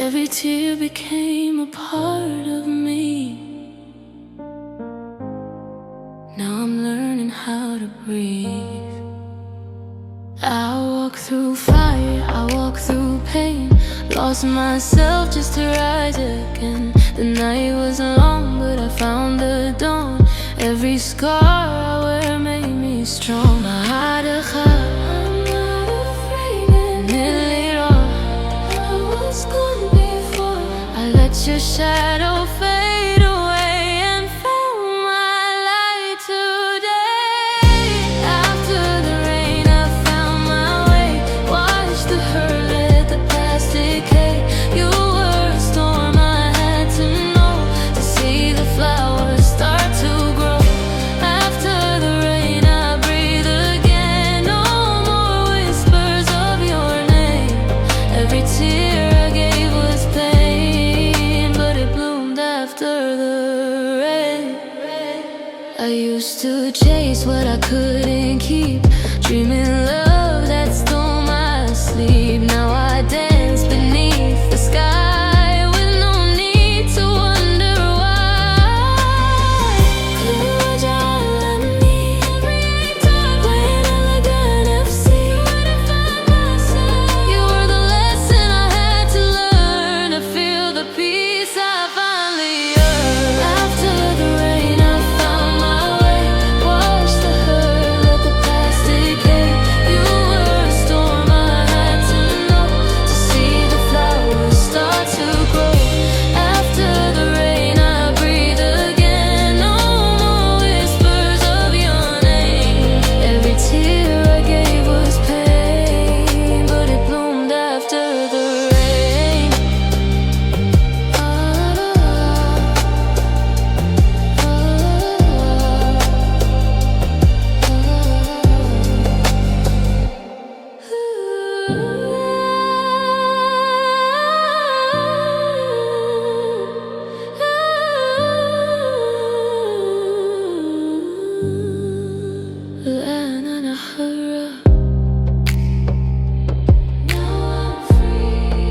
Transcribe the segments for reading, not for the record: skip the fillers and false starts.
Every tear became a part of me. Now I'm learning how to breathe. I walk through fire, I walk through pain. Lost myself just to rise again. The night was long, but I found the dawn. Every scar I wear made me strong. I'm not afraid anymore. I was gone before. I let your shadow fade away and found my light today. After the rain, I found my way. Watched the hurt, let the past decay. You were a storm I had to know to see the flowers start to grow. After the rain, I breathe again. No more whispers of your name. Every tear I gave was pain, but it bloomed after the rain. I used to chase what I couldn't keep, dreaming love that stole my sleep. Now I dance beneath the sky with no need to wonder why. Could you let me breathe dark when I look NFC? You were the lesson I had to learn to feel the peace I finally earned. After the rain, I found my way. Watched the hurt, let the past decay. You were a storm I had to know to see the flowers start to grow. After the rain, I breathe again. No more whispers of your name. Every tear I gave was pain, but it bloomed after the rain. Now I'm free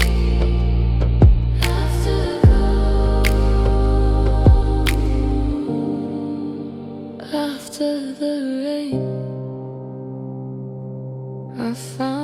after the rain, I found